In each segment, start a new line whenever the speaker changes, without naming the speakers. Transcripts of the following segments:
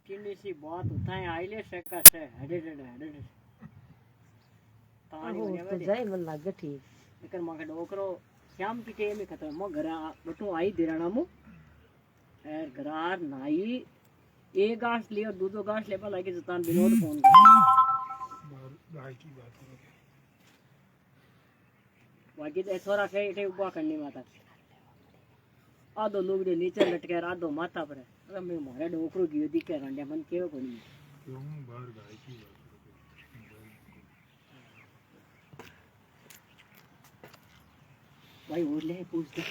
किन्नी सी बात उठाए आइले से का से हडे तानी
हो
होने
तो
वाली
जाए मन लागे ठीक
लेकिन माके डोकरो शाम की टेम में खत्म मो घर बटू आई दिराना मु एर घरार नाई एक गांस लियो दूधो गांस लेबा लागे जतान विनोद फोन कर
गाय की बात करोगे
बाकी तो थोड़ा से इठे उबा करनी माता आधो लोग दे नीचे लटके आधो माथा पर अरे मैं मारे डोकरो गियो दिखे रंडे मन केव कोनी
क्यों बाहर गाय की बात करोगे
भाई वो ले पूछ दे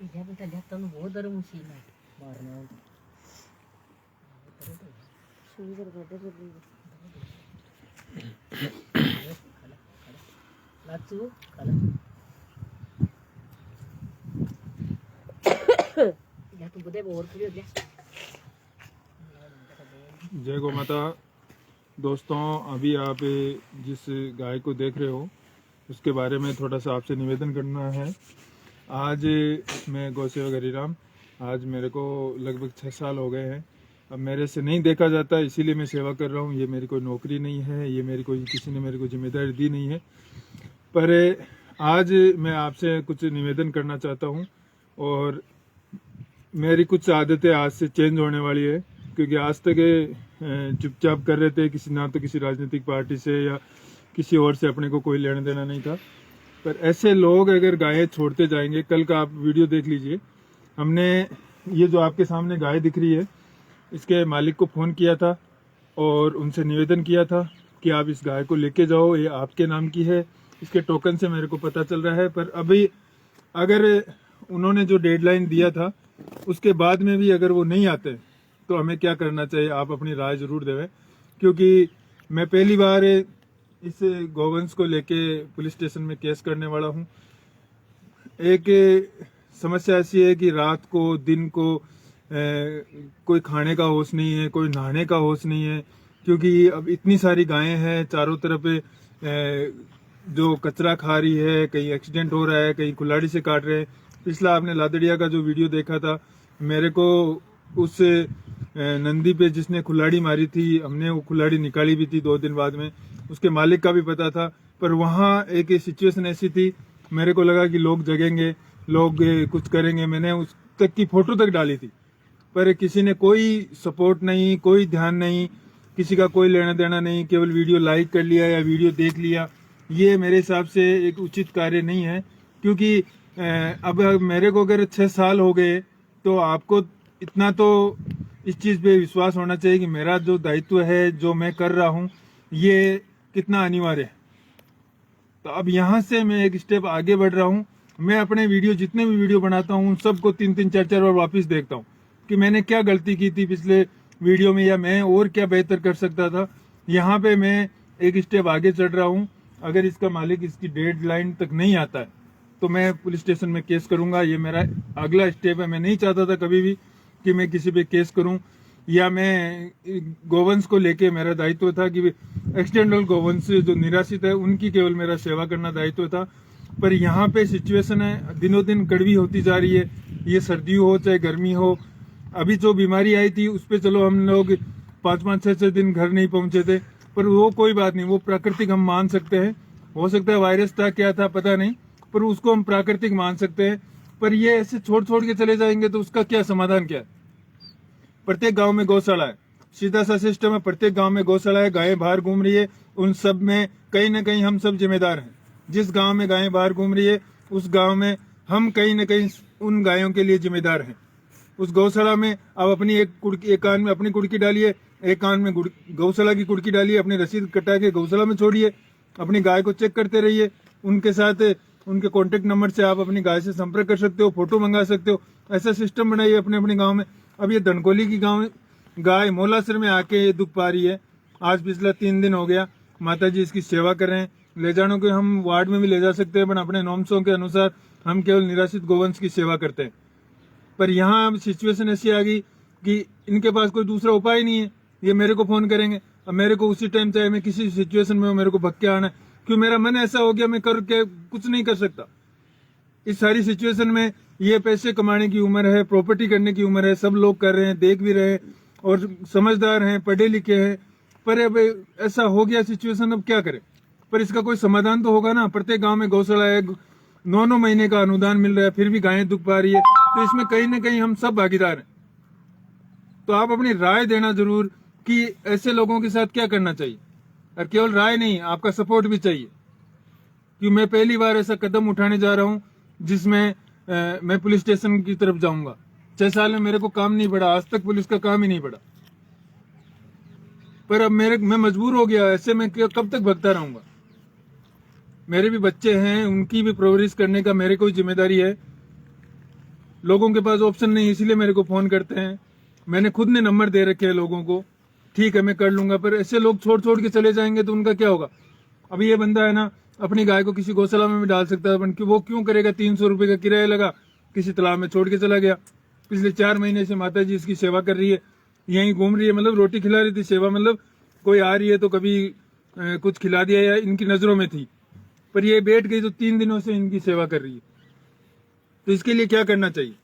इधर बेटा जाता हूँ बहुत डर मुसीबत है मारना सुंदर बदल रही है लाचू खाला या तू बदे और पूरी ले
जय गौ माता। दोस्तों, अभी आप जिस गाय को देख रहे हो उसके बारे में थोड़ा सा आपसे निवेदन करना है। आज मैं गौ सेवक हरिराम, आज मेरे को लगभग 6 साल हो गए हैं। अब मेरे से नहीं देखा जाता, इसीलिए मैं सेवा कर रहा हूँ। ये मेरी कोई नौकरी नहीं है, ये मेरी कोई किसी ने मेरे को जिम्मेदारी दी नहीं है। पर आज मैं आपसे कुछ निवेदन करना चाहता हूँ और मेरी कुछ आदतें आज से चेंज होने वाली है, क्योंकि आज तक चुपचाप कर रहे थे, किसी ना तो किसी राजनीतिक पार्टी से या किसी और से अपने को कोई लेना देना नहीं था। पर ऐसे लोग अगर गायें छोड़ते जाएंगे, कल का आप वीडियो देख लीजिए, हमने ये जो आपके सामने गाय दिख रही है इसके मालिक को फ़ोन किया था और उनसे निवेदन किया था कि आप इस गाय को लेके जाओ, ये आपके नाम की है। इसके टोकन से मेरे को पता चल रहा है। पर अभी अगर उन्होंने जो डेडलाइन दिया था उसके बाद में भी अगर वो नहीं आते तो हमें क्या करना चाहिए, आप अपनी राय जरूर देवें। क्योंकि मैं पहली बार इस गौवंश को लेके पुलिस स्टेशन में केस करने वाला हूँ। एक समस्या ऐसी है कि रात को दिन को कोई खाने का होश नहीं है, कोई नहाने का होश नहीं है, क्योंकि अब इतनी सारी गायें हैं चारों तरफ जो कचरा खा रही है, कहीं एक्सीडेंट हो रहा है, कहीं कुल्हाड़ी से काट रहे हैं। पिछला आपने लादड़िया का जो वीडियो देखा था, मेरे को उस नंदी पे जिसने कुल्हाड़ी मारी थी, हमने वो कुल्हाड़ी निकाली भी थी 2 दिन बाद में, उसके मालिक का भी पता था। पर वहाँ एक सिचुएशन ऐसी थी, मेरे को लगा कि लोग जगेंगे, लोग कुछ करेंगे, मैंने उस तक की फोटो तक डाली थी। पर किसी ने कोई सपोर्ट नहीं, कोई ध्यान नहीं, किसी का कोई लेना देना नहीं, केवल वीडियो लाइक कर लिया या वीडियो देख लिया। ये मेरे हिसाब से एक उचित कार्य नहीं है। क्योंकि अब मेरे को अगर 6 साल हो गए तो आपको इतना तो इस चीज़ पे विश्वास होना चाहिए कि मेरा जो दायित्व है, जो मैं कर रहा हूँ, ये कितना अनिवार्य है। तो अब यहाँ से मैं एक स्टेप आगे बढ़ रहा हूँ। मैं अपने वीडियो, जितने भी वीडियो बनाता हूँ, सबको 3-3 4-4 बार वापस देखता हूँ कि मैंने क्या गलती की थी पिछले वीडियो में, या मैं और क्या बेहतर कर सकता था। यहाँ पे मैं एक स्टेप आगे चढ़ रहा हूँ। अगर इसका मालिक इसकी डेडलाइन तक नहीं आता है तो मैं पुलिस स्टेशन में केस करूंगा। ये मेरा अगला स्टेप है। मैं नहीं चाहता था कभी भी कि मैं किसी पे केस करूं, या मैं गोवंश को लेके मेरा दायित्व था कि एक्सटेंडल गोवंश जो निराश्रित है उनकी केवल मेरा सेवा करना दायित्व था। पर यहाँ पे सिचुएशन है दिनों दिन कड़वी होती जा रही है। ये सर्दी हो चाहे गर्मी हो, अभी जो बीमारी आई थी उस पर चलो हम लोग 5-5 6-6 दिन घर नहीं पहुंचे थे, पर वो कोई बात नहीं, वो प्राकृतिक हम मान सकते हैं। हो सकता है वायरस था, क्या था पता नहीं, पर उसको हम प्राकृतिक मान सकते हैं। पर ये ऐसे छोड़ के चले जाएंगे तो उसका क्या समाधान क्या है। प्रत्येक गांव में गौशाला है, सीधा सा सिस्टम है। प्रत्येक गांव में गौशाला है, गायें बाहर घूम रही है, उन सब में कहीं ना कहीं हम सब जिम्मेदार हैं। जिस गांव में गायें बाहर घूम रही है उस गांव में हम कहीं ना कहीं उन गायों के लिए जिम्मेदार हैं। उस गौशाला में आप अपनी एक कान में अपनी कुड़की डालिए, एक कान में गौशाला की कुड़की डालिए, अपनी रसीद कटा के गौशाला में छोड़िए, अपनी गाय को चेक करते रहिए। उनके साथ उनके कॉन्टेक्ट नंबर से आप अपनी गाय से संपर्क कर सकते हो, फोटो मंगा सकते हो। ऐसा सिस्टम बनाइए अपने अपने गाँव में। अब ये धनकोली की गाय मोलासर में आके दुख पा रही है। आज पिछला 3 दिन हो गया, माता जी इसकी सेवा कर रहे हैं। ले जाने को हम वार्ड में भी ले जा सकते हैं, पर अपने नॉर्म्सों के अनुसार हम केवल निराश्रित गोवंश की सेवा करते हैं। पर यहाँ अब सिचुएशन ऐसी आ गई कि इनके पास कोई दूसरा उपाय नहीं है। ये मेरे को फोन करेंगे, अब मेरे को उसी टाइम चाहे मैं किसी सिचुएशन में मेरे को भग के आना है, क्यों मेरा मन ऐसा हो गया मैं कर के कुछ नहीं कर सकता। इस सारी सिचुएशन में ये पैसे कमाने की उम्र है, प्रॉपर्टी करने की उम्र है, सब लोग कर रहे हैं, देख भी रहे हैं। और समझदार हैं, पढ़े लिखे हैं, पर अब ऐसा हो गया सिचुएशन, अब क्या करें। पर इसका कोई समाधान तो होगा ना। प्रत्येक गांव में गौशाला है, 9 महीने का अनुदान मिल रहा है, फिर भी गायें दुख पा रही है, तो इसमें कहीं ना कहीं हम सब भागीदार हैं। तो आप अपनी राय देना जरूर कि ऐसे लोगों के साथ क्या करना चाहिए, और केवल राय नहीं, आपका सपोर्ट भी चाहिए। कि मैं पहली बार ऐसा कदम उठाने जा रहा हूं जिसमें मैं पुलिस स्टेशन की तरफ जाऊंगा। 6 साल में मेरे को काम नहीं पड़ा, आज तक पुलिस का काम ही नहीं पड़ा, पर अब मैं मजबूर हो गया। ऐसे में कब तक भगता रहूंगा। मेरे भी बच्चे हैं, उनकी भी परवरिश करने का मेरे को जिम्मेदारी है। लोगों के पास ऑप्शन नहीं, इसीलिए मेरे को फोन करते हैं। मैंने खुद ने नंबर दे रखे हैं लोगों को, ठीक है मैं कर लूंगा, पर ऐसे लोग छोड़ छोड़ के चले जाएंगे तो उनका क्या होगा। अभी ये बंदा है ना, अपनी गाय को किसी गौशाला में भी डाल सकता है, पर वो क्यों करेगा। 300 रुपए का किराया लगा, किसी तालाब में छोड़ के चला गया। पिछले 4 महीने से माता जी इसकी सेवा कर रही है, यहीं घूम रही है, मतलब रोटी खिला रही थी। सेवा मतलब कोई आ रही है तो कभी कुछ खिला दिया, या इनकी नजरों में थी, पर ये बैठ गई तो 3 दिनों से इनकी सेवा कर रही है। तो इसके लिए क्या करना चाहिए,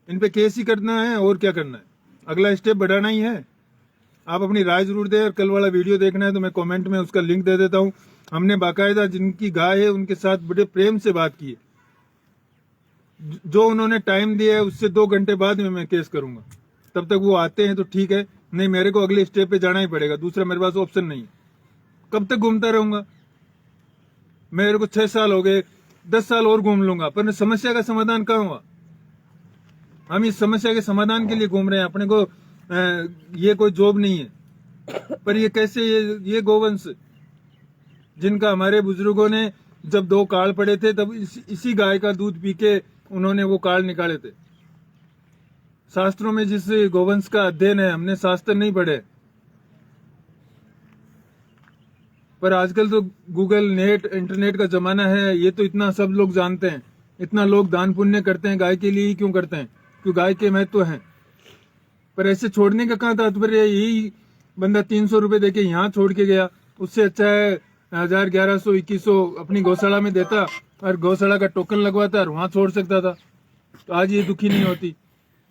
इन पे केस ही करना है और क्या करना है, अगला स्टेप बढ़ाना ही है। आप अपनी राय जरूर दें, और कल वाला वीडियो देखना है तो मैं कमेंट में उसका लिंक दे देता हूं। हमने बाकायदा जिनकी गाय है उनके साथ बड़े प्रेम से बात की है। जो उन्होंने टाइम दिया है उससे 2 घंटे बाद में मैं केस करूंगा। तब तक वो आते हैं तो ठीक है, नहीं मेरे को अगले स्टेप पे जाना ही पड़ेगा, दूसरा मेरे पास ऑप्शन नहीं है। कब तक घूमता रहूंगा। मेरे को 6 साल हो गए, 10 साल और घूम लूंगा, पर समस्या का समाधान कहाँ हुआ। हम इस समस्या के समाधान के लिए घूम रहे हैं। अपने को ये कोई जॉब नहीं है, पर ये कैसे, ये गोवंश जिनका हमारे बुजुर्गों ने जब 2 काल पड़े थे तब इसी गाय का दूध पी के उन्होंने वो काल निकाले थे। शास्त्रों में जिस गोवंश का अध्ययन है, हमने शास्त्र नहीं पढ़े, पर आजकल तो गूगल, नेट, इंटरनेट का जमाना है, ये तो इतना सब लोग जानते हैं। इतना लोग दान पुण्य करते हैं, गाय के लिए ही क्यों करते हैं, क्यों गाय के महत्व हैं। पर ऐसे छोड़ने का कहाँ तात्पर्य है। यही बंदा 300 रुपए देके यहाँ छोड़ के गया, उससे अच्छा है 1000, 1100, 2100 अपनी गौशाला में देता और गौशाला का टोकन लगवाता और वहां छोड़ सकता था, तो आज ये दुखी नहीं होती।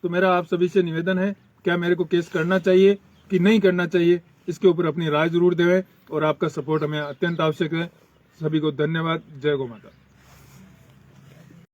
तो मेरा आप सभी से निवेदन है, क्या मेरे को केस करना चाहिए कि नहीं करना चाहिए, इसके ऊपर अपनी राय जरूर दें, और आपका सपोर्ट हमें अत्यंत आवश्यक है। सभी को धन्यवाद। जय गौ माता।